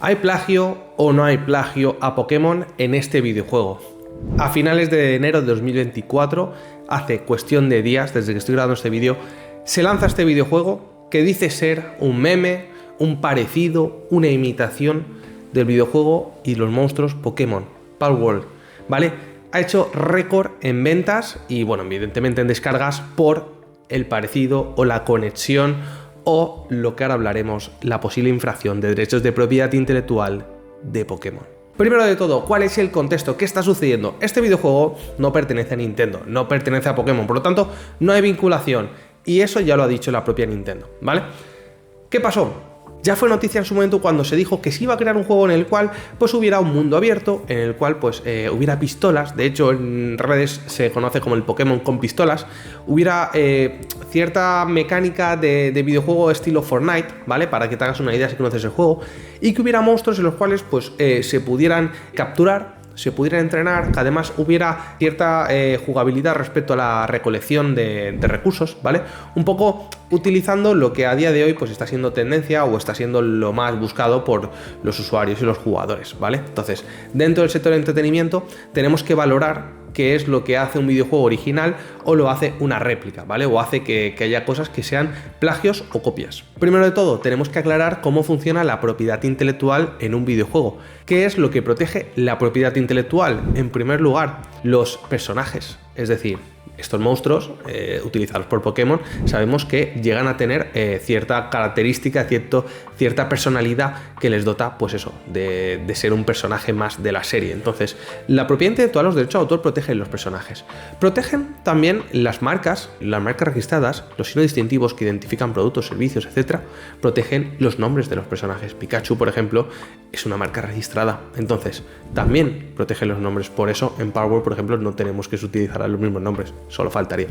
¿Hay plagio o no hay plagio a Pokémon en este videojuego? A finales de enero de 2024, hace cuestión de días desde que estoy grabando este vídeo, se lanza este videojuego que dice ser un meme, un parecido, una imitación del videojuego y los monstruos Pokémon, Palworld, ¿vale? Ha hecho récord en ventas y, bueno, evidentemente en descargas por el parecido o la conexión o lo que ahora hablaremos, la posible infracción de derechos de propiedad intelectual de Pokémon. Primero de todo, ¿cuál es el contexto? ¿Qué está sucediendo? Este videojuego no pertenece a Nintendo, no pertenece a Pokémon, por lo tanto no hay vinculación y eso ya lo ha dicho la propia Nintendo, ¿vale? ¿Qué pasó? Ya fue noticia en su momento cuando se dijo que se iba a crear un juego en el cual pues hubiera un mundo abierto, en el cual pues hubiera pistolas, de hecho en redes se conoce como el Pokémon con pistolas, hubiera cierta mecánica de videojuego estilo Fortnite, ¿vale? Para que te hagas una idea si conoces el juego, y que hubiera monstruos en los cuales pues se pudieran capturar, se pudiera entrenar, que además hubiera cierta jugabilidad respecto a la recolección de recursos, ¿vale? Un poco utilizando lo que a día de hoy pues está siendo tendencia o está siendo lo más buscado por los usuarios y los jugadores, ¿vale? Entonces, dentro del sector de entretenimiento tenemos que valorar qué es lo que hace un videojuego original o lo hace una réplica, ¿vale? O hace que haya cosas que sean plagios o copias. Primero de todo, tenemos que aclarar cómo funciona la propiedad intelectual en un videojuego. ¿Qué es lo que protege la propiedad intelectual? En primer lugar, los personajes, es decir, estos monstruos utilizados por Pokémon sabemos que llegan a tener cierta característica, cierta personalidad que les dota, pues eso, de ser un personaje más de la serie. Entonces, la propiedad intelectual, los derechos de autor protegen los personajes. Protegen también las marcas registradas, los signos distintivos que identifican productos, servicios, etc. Protegen los nombres de los personajes. Pikachu, por ejemplo, es una marca registrada. Entonces, también protegen los nombres. Por eso, en Palworld, por ejemplo, no tenemos que utilizar los mismos nombres. Solo faltaría.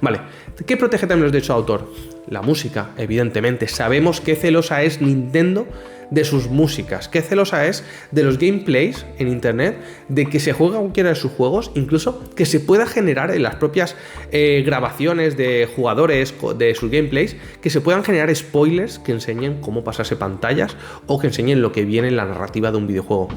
Vale, ¿qué protege también los derechos de autor? La música, evidentemente. Sabemos qué celosa es Nintendo de sus músicas, qué celosa es de los gameplays en internet, de que se juega cualquiera de sus juegos, incluso que se pueda generar en las propias grabaciones de jugadores de sus gameplays, que se puedan generar spoilers que enseñen cómo pasarse pantallas o que enseñen lo que viene en la narrativa de un videojuego.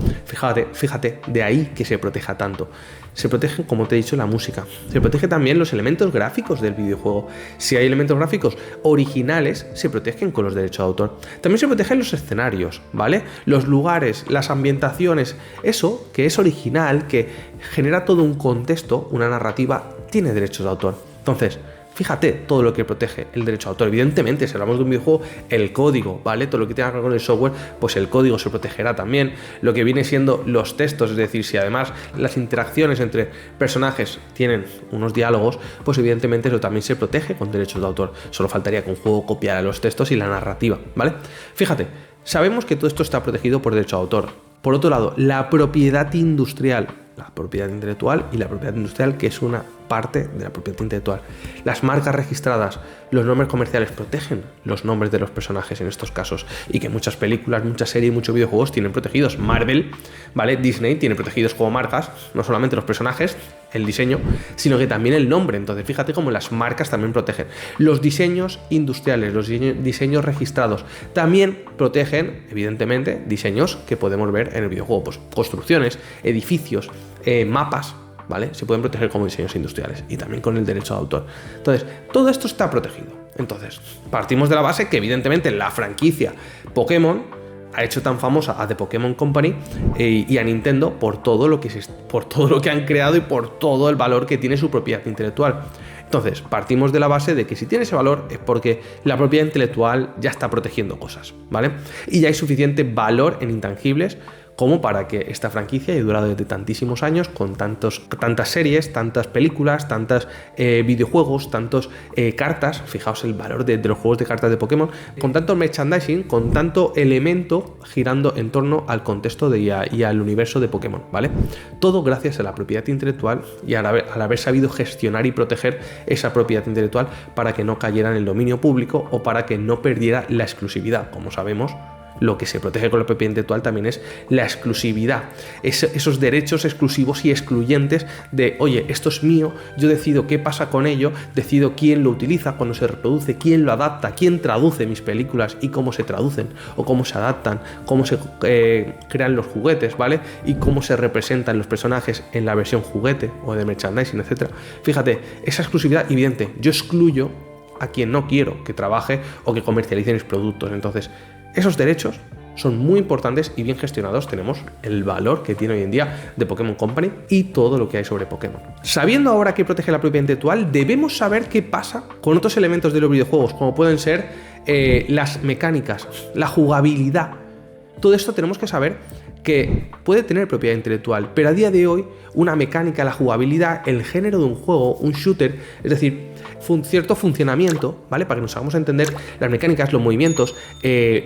Fíjate, de ahí que se proteja tanto. Se protege, como te he dicho, la música. Se protege también los elementos gráficos del videojuego. Si hay elementos gráficos originales, se protegen con los derechos de autor. También se protegen los escenarios, ¿vale? Los lugares, las ambientaciones, eso que es original, que genera todo un contexto, una narrativa, tiene derechos de autor. Entonces, fíjate todo lo que protege el derecho de autor. Evidentemente, si hablamos de un videojuego, el código, ¿vale? Todo lo que tenga que ver con el software, pues el código se protegerá también. Lo que viene siendo los textos, es decir, si además las interacciones entre personajes tienen unos diálogos, pues evidentemente eso también se protege con derechos de autor. Solo faltaría que un juego copiara los textos y la narrativa, ¿vale? Fíjate, sabemos que todo esto está protegido por derecho de autor. Por otro lado, la propiedad industrial, la propiedad intelectual y la propiedad industrial, que es una parte de la propiedad intelectual. Las marcas registradas, los nombres comerciales protegen los nombres de los personajes en estos casos, y que muchas películas, muchas series, muchos videojuegos tienen protegidos. Marvel, ¿vale? Disney tiene protegidos como marcas, no solamente los personajes, el diseño, sino que también el nombre. Entonces, fíjate cómo las marcas también protegen. Los diseños industriales, los diseños registrados, también protegen, evidentemente, diseños que podemos ver en el videojuego, pues construcciones, edificios, mapas, ¿vale? Se pueden proteger como diseños industriales y también con el derecho de autor. Entonces, todo esto está protegido. Entonces, partimos de la base que evidentemente la franquicia Pokémon ha hecho tan famosa a The Pokémon Company y a Nintendo por todo lo que han creado y por todo el valor que tiene su propiedad intelectual. Entonces, partimos de la base de que si tiene ese valor es porque la propiedad intelectual ya está protegiendo cosas, ¿vale? Y ya hay suficiente valor en intangibles como para que esta franquicia haya durado desde tantísimos años, con tantas series, tantas películas, tantos videojuegos, tantas cartas. Fijaos el valor de los juegos de cartas de Pokémon, con tanto merchandising, con tanto elemento girando en torno al contexto y al universo de Pokémon, ¿vale? Todo gracias a la propiedad intelectual y al haber sabido gestionar y proteger esa propiedad intelectual para que no cayera en el dominio público o para que no perdiera la exclusividad. Como sabemos, lo que se protege con la propiedad intelectual también es la exclusividad, esos derechos exclusivos y excluyentes de, oye, esto es mío, yo decido qué pasa con ello, decido quién lo utiliza, cuándo se reproduce, quién lo adapta, quién traduce mis películas y cómo se traducen o cómo se adaptan, cómo se crean los juguetes, ¿vale? Y cómo se representan los personajes en la versión juguete o de merchandising, etc. Fíjate, esa exclusividad evidente, yo excluyo a quien no quiero que trabaje o que comercialice mis productos. Entonces, esos derechos son muy importantes y bien gestionados. Tenemos el valor que tiene hoy en día The Pokémon Company y todo lo que hay sobre Pokémon. Sabiendo ahora que protege la propiedad intelectual, debemos saber qué pasa con otros elementos de los videojuegos, como pueden ser las mecánicas, la jugabilidad. Todo esto tenemos que saber que puede tener propiedad intelectual, pero a día de hoy una mecánica, la jugabilidad, el género de un juego, un shooter, es decir, cierto funcionamiento, ¿vale? Para que nos hagamos entender, las mecánicas, los movimientos,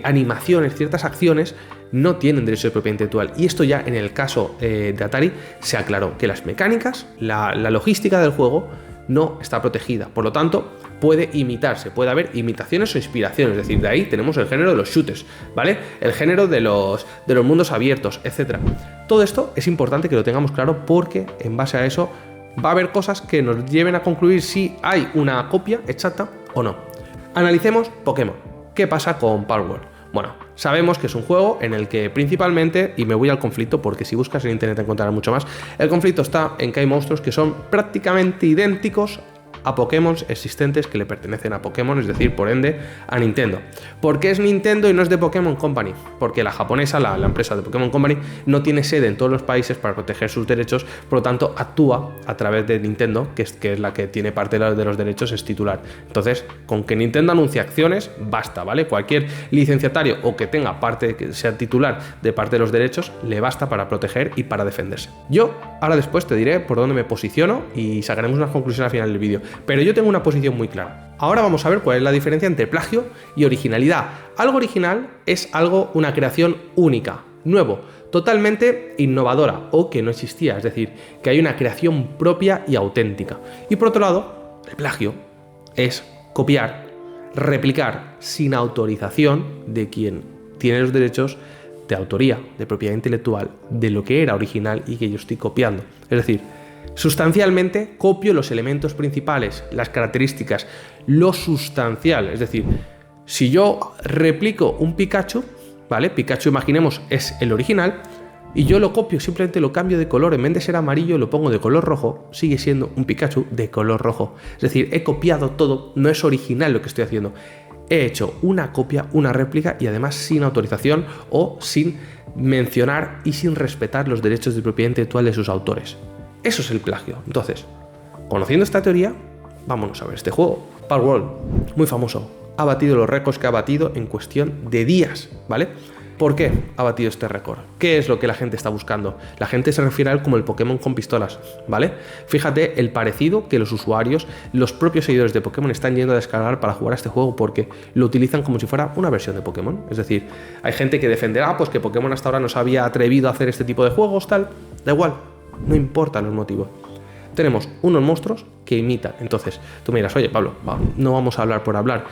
animaciones, ciertas acciones no tienen derecho de propiedad intelectual. Y esto ya en el caso de Atari se aclaró, que las mecánicas, la logística del juego no está protegida, por lo tanto puede imitarse, puede haber imitaciones o inspiraciones, es decir, de ahí tenemos el género de los shooters, ¿vale? El género de los mundos abiertos, etc. Todo esto es importante que lo tengamos claro porque en base a eso va a haber cosas que nos lleven a concluir si hay una copia exacta o no. Analicemos Pokémon. ¿Qué pasa con Palworld? Bueno, sabemos que es un juego en el que principalmente, y me voy al conflicto porque si buscas en internet encontrarás mucho más, el conflicto está en que hay monstruos que son prácticamente idénticos a Pokémon existentes que le pertenecen a Pokémon, es decir, por ende, a Nintendo. ¿Por qué es Nintendo y no es de Pokémon Company? Porque la japonesa, la empresa de Pokémon Company, no tiene sede en todos los países para proteger sus derechos, por lo tanto, actúa a través de Nintendo, que es la que tiene parte de los derechos, es titular. Entonces, con que Nintendo anuncie acciones, basta, ¿vale? Cualquier licenciatario o que tenga parte, que sea titular de parte de los derechos, le basta para proteger y para defenderse. Yo, ahora después te diré por dónde me posiciono y sacaremos una conclusión al final del vídeo. Pero yo tengo una posición muy clara. Ahora vamos a ver cuál es la diferencia entre plagio y originalidad. Algo original es una creación única, nuevo, totalmente innovadora o que no existía, es decir, que hay una creación propia y auténtica. Y por otro lado, el plagio es copiar, replicar sin autorización de quien tiene los derechos de autoría, de propiedad intelectual, de lo que era original y que yo estoy copiando. Es decir, sustancialmente copio los elementos principales, las características, lo sustancial. Es decir, si yo replico un Pikachu, ¿vale? Pikachu, imaginemos, es el original, y yo lo copio, simplemente lo cambio de color, en vez de ser amarillo lo pongo de color rojo, sigue siendo un Pikachu de color rojo. Es decir, he copiado todo, no es original lo que estoy haciendo. He hecho una copia, una réplica y además sin autorización o sin mencionar y sin respetar los derechos de propiedad intelectual de sus autores. Eso es el plagio. Entonces, conociendo esta teoría, vámonos a ver este juego. Palworld, muy famoso, ha batido los récords que ha batido en cuestión de días, ¿vale? ¿Por qué ha batido este récord? ¿Qué es lo que la gente está buscando? La gente se refiere a él como el Pokémon con pistolas, ¿vale? Fíjate el parecido que los usuarios, los propios seguidores de Pokémon están yendo a descargar para jugar a este juego porque lo utilizan como si fuera una versión de Pokémon. Es decir, hay gente que defenderá pues que Pokémon hasta ahora no se había atrevido a hacer este tipo de juegos, tal. Da igual, no importan los motivos. Tenemos unos monstruos que imitan. Entonces, tú me dirás, oye, Pablo, no vamos a hablar por hablar.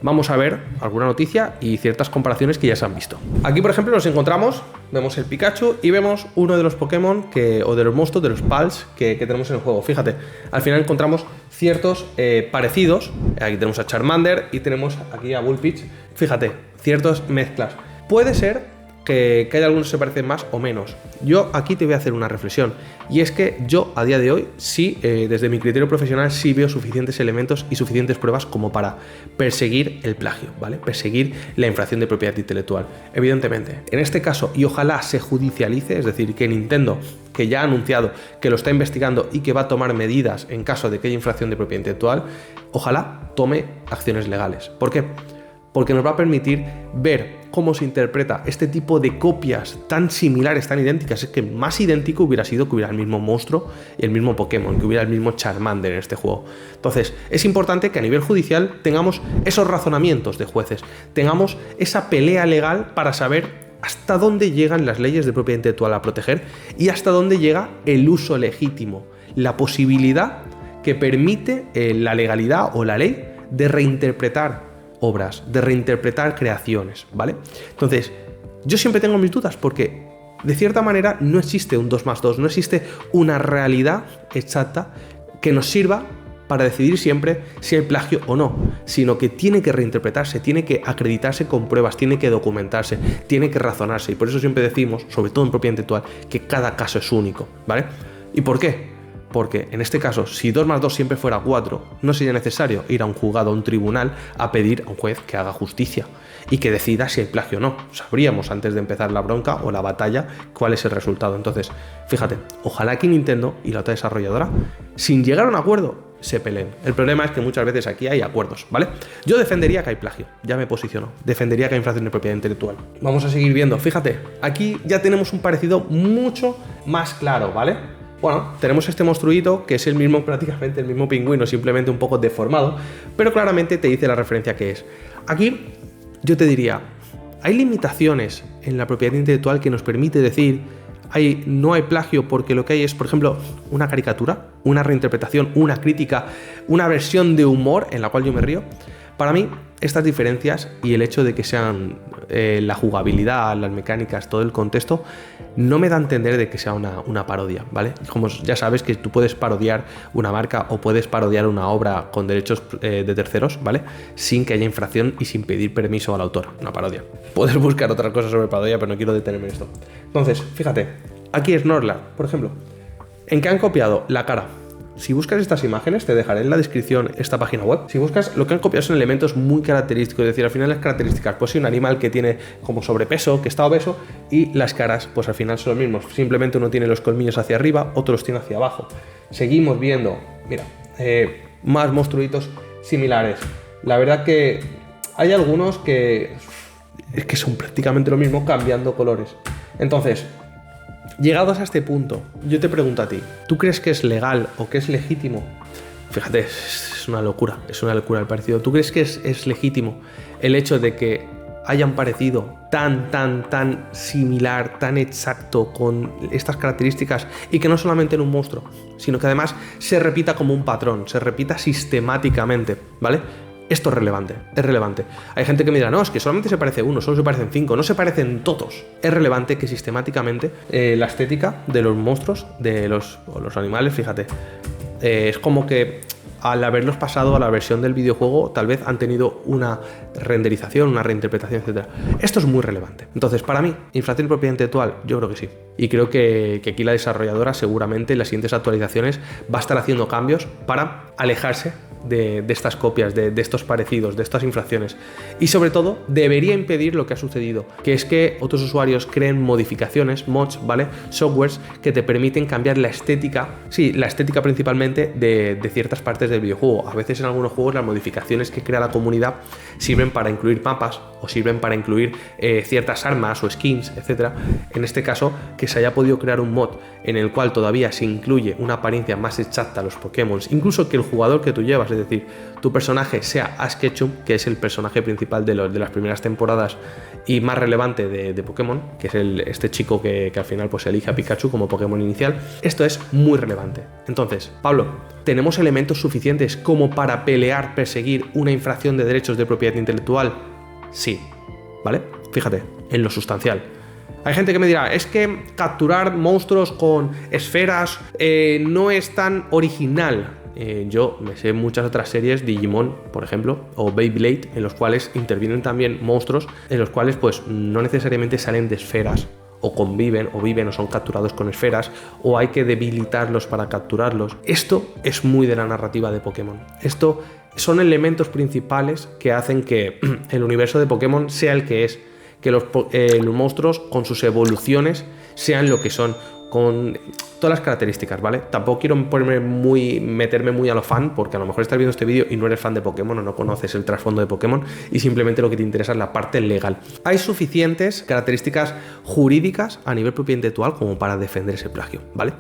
Vamos a ver alguna noticia y ciertas comparaciones que ya se han visto. Aquí, por ejemplo, nos encontramos, vemos el Pikachu y vemos uno de los Pokémon o de los monstruos, de los Pals que tenemos en el juego. Fíjate, al final encontramos ciertos parecidos. Aquí tenemos a Charmander y tenemos aquí a Bullpix. Fíjate, ciertas mezclas. Puede ser que haya algunos que se parecen más o menos. Yo aquí te voy a hacer una reflexión y es que yo a día de hoy sí, desde mi criterio profesional sí veo suficientes elementos y suficientes pruebas como para perseguir el plagio, ¿vale? Perseguir la infracción de propiedad intelectual, evidentemente. En este caso, y ojalá se judicialice, es decir, que Nintendo, que ya ha anunciado que lo está investigando y que va a tomar medidas en caso de que haya infracción de propiedad intelectual, ojalá tome acciones legales. ¿Por qué? Porque nos va a permitir ver cómo se interpreta este tipo de copias tan similares, tan idénticas. Es que más idéntico hubiera sido que hubiera el mismo monstruo y el mismo Pokémon, que hubiera el mismo Charmander en este juego. Entonces, es importante que a nivel judicial tengamos esos razonamientos de jueces, tengamos esa pelea legal para saber hasta dónde llegan las leyes de propiedad intelectual a proteger y hasta dónde llega el uso legítimo, la posibilidad que permite la legalidad o la ley de reinterpretar obras, de reinterpretar creaciones, ¿vale? Entonces, Yo siempre tengo mis dudas porque, de cierta manera, no existe un 2 más 2, no existe una realidad exacta que nos sirva para decidir siempre si hay plagio o no, sino que tiene que reinterpretarse, tiene que acreditarse con pruebas, tiene que documentarse, tiene que razonarse, y por eso siempre decimos, sobre todo en propiedad intelectual, que cada caso es único, ¿vale? ¿Y por qué? Porque en este caso, si 2 más 2 siempre fuera 4, no sería necesario ir a un juzgado, a un tribunal, a pedir a un juez que haga justicia y que decida si hay plagio o no. Sabríamos antes de empezar la bronca o la batalla cuál es el resultado. Entonces, fíjate, ojalá que Nintendo y la otra desarrolladora, sin llegar a un acuerdo, se peleen. El problema es que muchas veces aquí hay acuerdos, ¿vale? Yo defendería que hay plagio, ya me posiciono. Defendería que hay infracción de propiedad intelectual. Vamos a seguir viendo. Fíjate, aquí ya tenemos un parecido mucho más claro, ¿vale? Bueno, tenemos este monstruito que es el mismo, prácticamente el mismo pingüino, simplemente un poco deformado, pero claramente te dice la referencia que es. Aquí yo te diría, hay limitaciones en la propiedad intelectual que nos permite decir no hay plagio porque lo que hay es, por ejemplo, una caricatura, una reinterpretación, una crítica, una versión de humor en la cual yo me río. Para mí, estas diferencias y el hecho de que sean la jugabilidad, las mecánicas, todo el contexto, no me da a entender de que sea una parodia, ¿vale? Como ya sabes que tú puedes parodiar una marca o puedes parodiar una obra con derechos de terceros, ¿vale? Sin que haya infracción y sin pedir permiso al autor, una parodia. Puedes buscar otras cosas sobre parodia, pero no quiero detenerme en esto. Entonces, fíjate, aquí es Snorlax, por ejemplo, en que han copiado la cara. Si buscas estas imágenes, te dejaré en la descripción esta página web. Si buscas, lo que han copiado son elementos muy característicos, es decir, al final las características, pues sí, un animal que tiene como sobrepeso, que está obeso, y las caras, pues al final son los mismos. Simplemente uno tiene los colmillos hacia arriba, otro los tiene hacia abajo. Seguimos viendo, mira, más monstruitos similares. La verdad que hay algunos que son prácticamente lo mismo, cambiando colores. Entonces, llegados a este punto, yo te pregunto a ti, ¿tú crees que es legal o que es legítimo? Fíjate, es una locura el parecido. ¿Tú crees que es legítimo el hecho de que hayan parecido tan similar, tan exacto con estas características y que no solamente en un monstruo, sino que además se repita como un patrón, se repita sistemáticamente, ¿vale? Esto es relevante. Hay gente que me dirá, no, es que solamente se parece uno, solo se parecen 5, no se parecen todos. Es relevante que sistemáticamente la estética de los monstruos, de los animales, fíjate, es como que al haberlos pasado a la versión del videojuego, tal vez han tenido una renderización, una reinterpretación, etc. Esto es muy relevante. Entonces, para mí, infracción de propiedad intelectual, yo creo que sí. Y creo que aquí la desarrolladora seguramente en las siguientes actualizaciones va a estar haciendo cambios para alejarse de estas copias, de estos parecidos, de estas infracciones. Y sobre todo, debería impedir lo que ha sucedido, que es que otros usuarios creen modificaciones, mods, ¿vale? Softwares que te permiten cambiar la estética, sí, la estética principalmente de ciertas partes del videojuego. A veces en algunos juegos las modificaciones que crea la comunidad sirven para incluir mapas o sirven para incluir ciertas armas o skins, etc. En este caso, que se haya podido crear un mod en el cual todavía se incluye una apariencia más exacta a los Pokémon, incluso que el jugador que tú llevas, es decir, tu personaje sea Ash Ketchum, que es el personaje principal de las primeras temporadas y más relevante de Pokémon, que es este chico que al final pues elige a Pikachu como Pokémon inicial. Esto es muy relevante. Entonces, Pablo, ¿tenemos elementos suficientes como para perseguir una infracción de derechos de propiedad intelectual? Sí, ¿vale? Fíjate, en lo sustancial. Hay gente que me dirá, es que capturar monstruos con esferas no es tan original. Yo me sé muchas otras series, Digimon, por ejemplo, o Beyblade, en los cuales intervienen también monstruos, en los cuales pues no necesariamente salen de esferas, o conviven, o viven, o son capturados con esferas, o hay que debilitarlos para capturarlos. Esto es muy de la narrativa de Pokémon. Esto son elementos principales que hacen que el universo de Pokémon sea el que es, que los monstruos con sus evoluciones sean lo que son, con todas las características, ¿vale? Tampoco quiero meterme muy a lo fan, porque a lo mejor estás viendo este vídeo y no eres fan de Pokémon o no conoces el trasfondo de Pokémon y simplemente lo que te interesa es la parte legal. Hay suficientes características jurídicas a nivel propiedad intelectual como para defender ese plagio, ¿vale?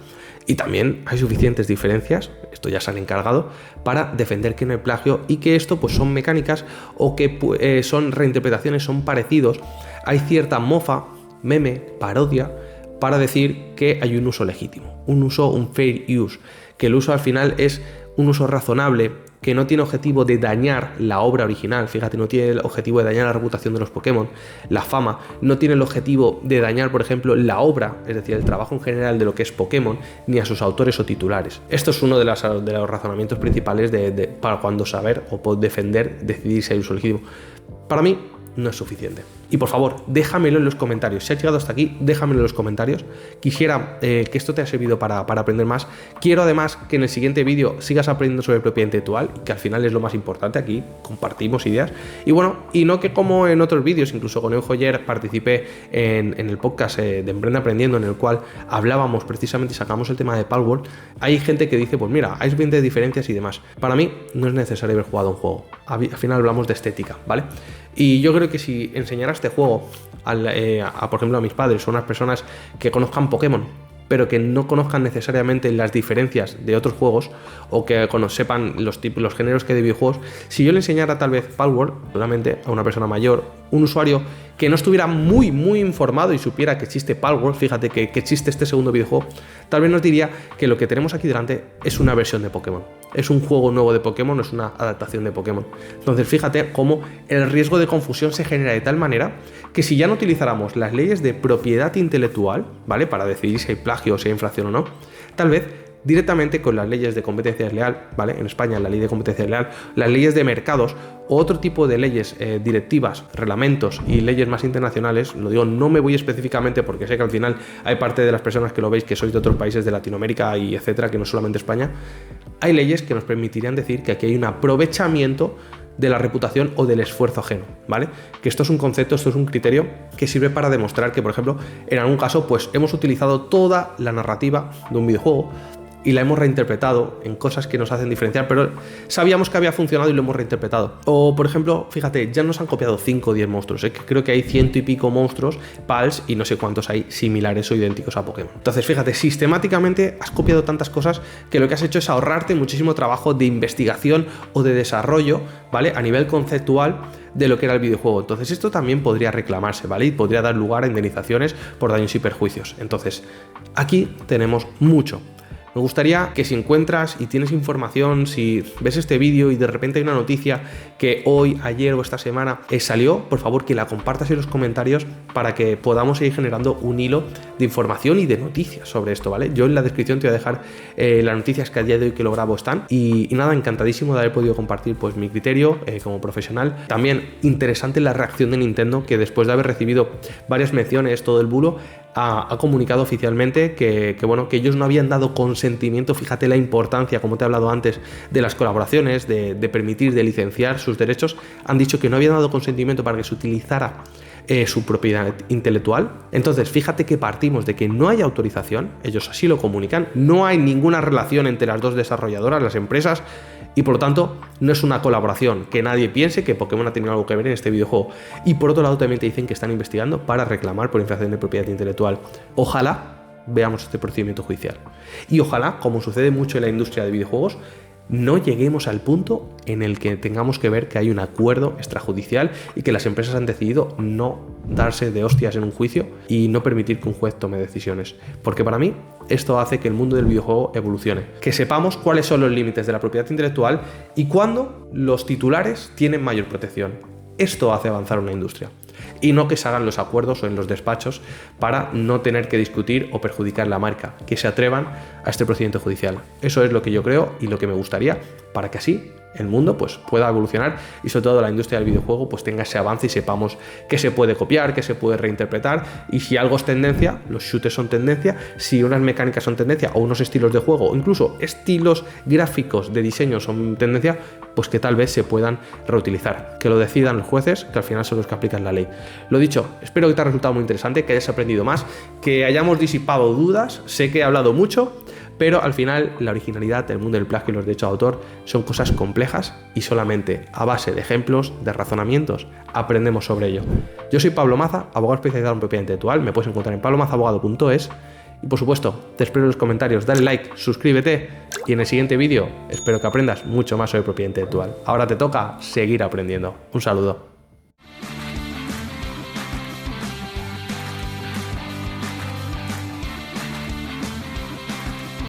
Y también hay suficientes diferencias, esto ya se han encargado, para defender que no hay plagio y que esto pues son mecánicas o que son reinterpretaciones, son parecidos. Hay cierta mofa, meme, parodia, para decir que hay un uso legítimo, un fair use, que el uso al final es un uso razonable, que no tiene objetivo de dañar la obra original, fíjate, no tiene el objetivo de dañar la reputación de los Pokémon, la fama, no tiene el objetivo de dañar, por ejemplo, la obra, es decir, el trabajo en general de lo que es Pokémon, ni a sus autores o titulares. Esto es uno de los razonamientos principales para cuando saber o defender, decidir si hay uso legítimo. Para mí, no es suficiente. Y por favor, déjamelo en los comentarios. Si has llegado hasta aquí, déjamelo en los comentarios. Quisiera que esto te haya servido para aprender más. Quiero además que en el siguiente vídeo sigas aprendiendo sobre propiedad intelectual, que al final es lo más importante. Aquí compartimos ideas. Y bueno, y no que como en otros vídeos, incluso con Eugenio ayer participé en el podcast de Emprende Aprendiendo, en el cual hablábamos precisamente y sacamos el tema de Palworld. Hay gente que dice, pues mira, hay 20 diferencias y demás. Para mí no es necesario haber jugado un juego. Al final hablamos de estética, ¿vale? Y yo creo que si enseñara este juego por ejemplo, a mis padres o a unas personas que conozcan Pokémon, pero que no conozcan necesariamente las diferencias de otros juegos o que sepan los géneros que hay de videojuegos, si yo le enseñara tal vez Palworld, solamente a una persona mayor, un usuario que no estuviera muy informado y supiera que existe Palworld, fíjate que existe este segundo videojuego, tal vez nos diría que lo que tenemos aquí delante es una versión de Pokémon. Es un juego nuevo de Pokémon, no es una adaptación de Pokémon. Entonces fíjate cómo el riesgo de confusión se genera de tal manera que si ya no utilizáramos las leyes de propiedad intelectual, ¿vale?, para decidir si hay plagio o si hay infracción o no, tal vez directamente con las leyes de competencia desleal, ¿vale? En España la ley de competencia desleal, las leyes de mercados o otro tipo de leyes directivas, reglamentos y leyes más internacionales, lo digo, no me voy específicamente porque sé que al final hay parte de las personas que lo veis que sois de otros países de Latinoamérica y etcétera, que no solamente España, hay leyes que nos permitirían decir que aquí hay un aprovechamiento de la reputación o del esfuerzo ajeno, ¿vale? Que esto es un concepto, esto es un criterio que sirve para demostrar que, por ejemplo, en algún caso, pues hemos utilizado toda la narrativa de un videojuego y la hemos reinterpretado en cosas que nos hacen diferenciar, pero sabíamos que había funcionado y lo hemos reinterpretado. O, por ejemplo, fíjate, ya nos han copiado 5 o 10 monstruos, que creo que hay 100 y pico monstruos PALs y no sé cuántos hay similares o idénticos a Pokémon. Entonces, fíjate, sistemáticamente has copiado tantas cosas que lo que has hecho es ahorrarte muchísimo trabajo de investigación o de desarrollo, ¿vale?, a nivel conceptual de lo que era el videojuego. Entonces esto también podría reclamarse, ¿vale? Y podría dar lugar a indemnizaciones por daños y perjuicios. Entonces, aquí tenemos mucho. Me gustaría que si encuentras y tienes información, si ves este vídeo y de repente hay una noticia que hoy, ayer o esta semana salió, por favor que la compartas en los comentarios para que podamos seguir generando un hilo de información y de noticias sobre esto, ¿vale? Yo en la descripción te voy a dejar las noticias que a día de hoy que lo grabo están y nada, encantadísimo de haber podido compartir pues mi criterio como profesional. También interesante la reacción de Nintendo, que después de haber recibido varias menciones, todo el bulo, ha comunicado oficialmente que ellos no habían dado consentimiento. Fíjate la importancia, como te he hablado antes, de las colaboraciones, de permitir, de licenciar sus derechos. Han dicho que no habían dado consentimiento para que se utilizara su propiedad intelectual. Entonces fíjate que partimos de que no hay autorización, ellos así lo comunican, no hay ninguna relación entre las dos desarrolladoras, las empresas, y por lo tanto no es una colaboración, que nadie piense que Pokémon ha tenido algo que ver en este videojuego. Y por otro lado también te dicen que están investigando para reclamar por infracción de propiedad intelectual. Ojalá veamos este procedimiento judicial y ojalá, como sucede mucho en la industria de videojuegos, no lleguemos al punto en el que tengamos que ver que hay un acuerdo extrajudicial y que las empresas han decidido no darse de hostias en un juicio y no permitir que un juez tome decisiones. Porque para mí esto hace que el mundo del videojuego evolucione. Que sepamos cuáles son los límites de la propiedad intelectual y cuándo los titulares tienen mayor protección. Esto hace avanzar una industria. Y no que se hagan los acuerdos o en los despachos para no tener que discutir o perjudicar la marca, que se atrevan a este procedimiento judicial. Eso es lo que yo creo y lo que me gustaría para que así el mundo pues pueda evolucionar y sobre todo la industria del videojuego pues tenga ese avance y sepamos qué se puede copiar, qué se puede reinterpretar y si algo es tendencia, los shooters son tendencia, si unas mecánicas son tendencia o unos estilos de juego o incluso estilos gráficos de diseño son tendencia, pues que tal vez se puedan reutilizar, que lo decidan los jueces, que al final son los que aplican la ley. Lo dicho, espero que te haya resultado muy interesante, que hayas aprendido más, que hayamos disipado dudas, sé que he hablado mucho, pero al final la originalidad del mundo del plagio y los derechos de autor son cosas complejas y solamente a base de ejemplos, de razonamientos, aprendemos sobre ello. Yo soy Pablo Maza, abogado especializado en propiedad intelectual, me puedes encontrar en pablomazaabogado.es y por supuesto te espero en los comentarios, dale like, suscríbete y en el siguiente vídeo espero que aprendas mucho más sobre propiedad intelectual. Ahora te toca seguir aprendiendo. Un saludo.